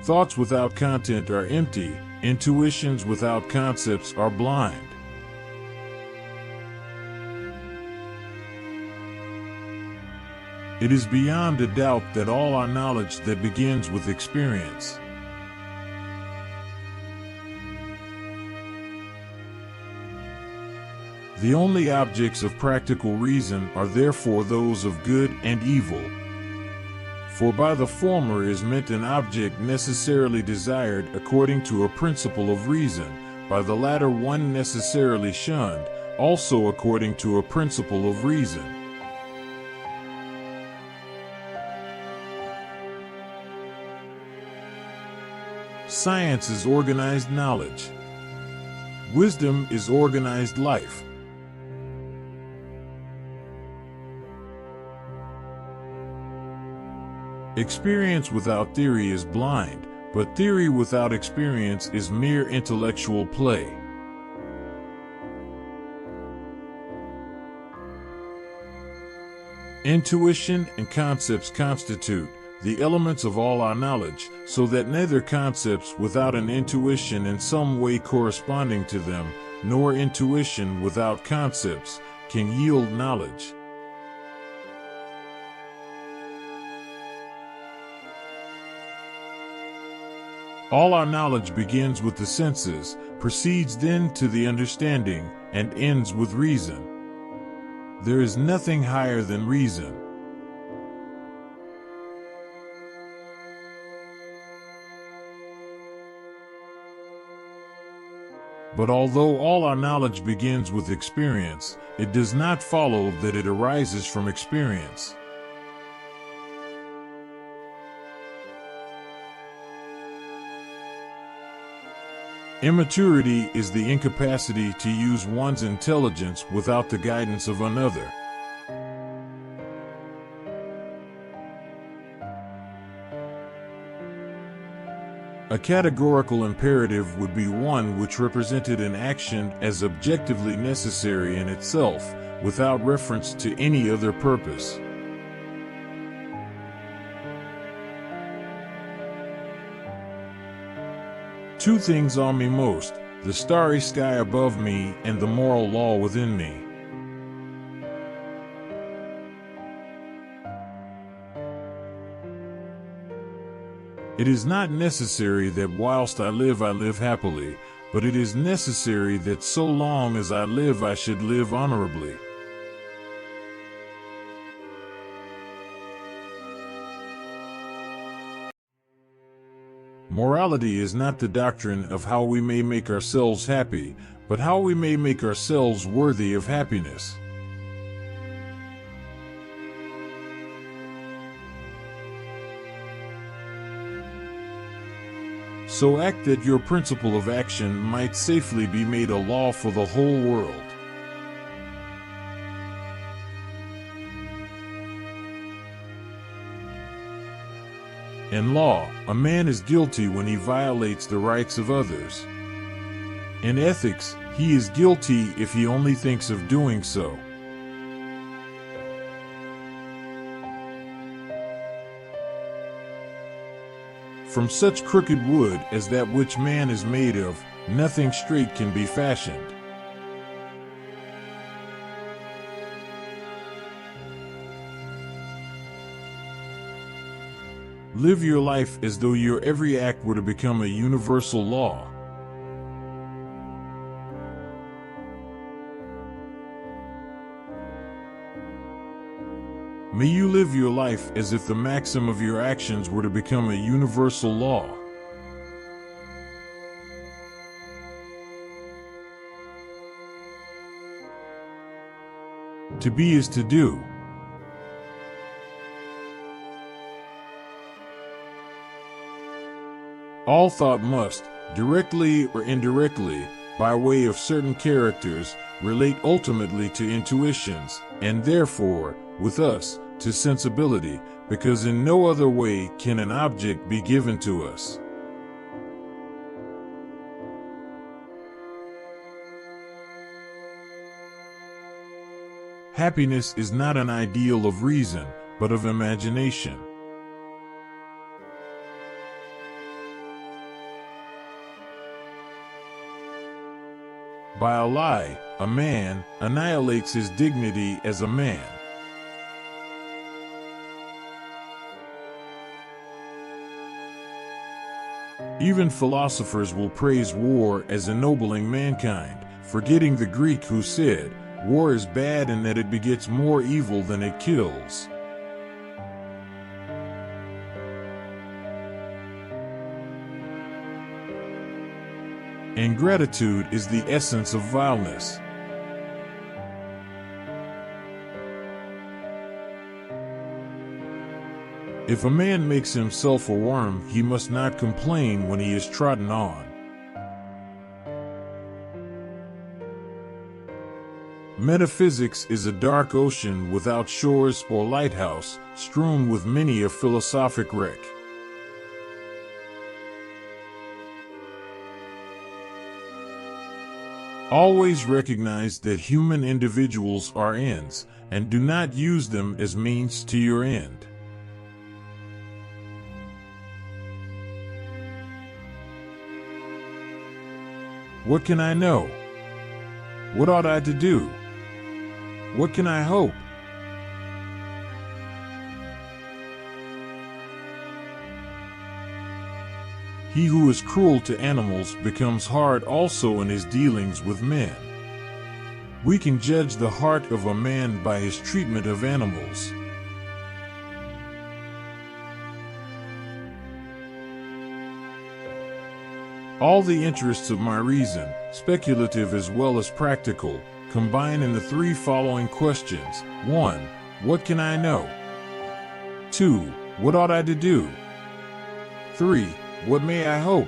Thoughts without content are empty. Intuitions without concepts are blind. It is beyond a doubt that all our knowledge that begins with experience. The only objects of practical reason are therefore those of good and evil. For by the former is meant an object necessarily desired according to a principle of reason, by the latter one necessarily shunned, also according to a principle of reason. Science is organized knowledge. Wisdom is organized life. Experience without theory is blind, but theory without experience is mere intellectual play. Intuition and concepts constitute the elements of all our knowledge, so that neither concepts without an intuition in some way corresponding to them, nor intuition without concepts, can yield knowledge. All our knowledge begins with the senses, proceeds then to the understanding, and ends with reason. There is nothing higher than reason. But although all our knowledge begins with experience, it does not follow that it arises from experience. Immaturity is the incapacity to use one's intelligence without the guidance of another. A categorical imperative would be one which represented an action as objectively necessary in itself, without reference to any other purpose. Two things awe me most, the starry sky above me and the moral law within me. It is not necessary that whilst I live happily, but it is necessary that so long as I live I should live honorably. Morality is not the doctrine of how we may make ourselves happy, but how we may make ourselves worthy of happiness. So act that your principle of action might safely be made a law for the whole world. In law, a man is guilty when he violates the rights of others. In ethics, he is guilty if he only thinks of doing so. From such crooked wood as that which man is made of, nothing straight can be fashioned. Live your life as though your every act were to become a universal law. May you live your life as if the maxim of your actions were to become a universal law. To be is to do. All thought must, directly or indirectly, by way of certain characters, relate ultimately to intuitions, and therefore, with us, to sensibility, because in no other way can an object be given to us. Happiness is not an ideal of reason, but of imagination. By a lie, a man annihilates his dignity as a man. Even philosophers will praise war as ennobling mankind, forgetting the Greek who said, "War is bad and that it begets more evil than it kills." Ingratitude is the essence of vileness. If a man makes himself a worm, he must not complain when he is trodden on. Metaphysics is a dark ocean without shores or lighthouse, strewn with many a philosophic wreck. Always recognize that human individuals are ends, and do not use them as means to your end. What can I know? What ought I to do? What can I hope? He who is cruel to animals becomes hard also in his dealings with men. We can judge the heart of a man by his treatment of animals. All the interests of my reason, speculative as well as practical, combine in the three following questions. 1. What can I know? 2. What ought I to do? 3. What may I hope?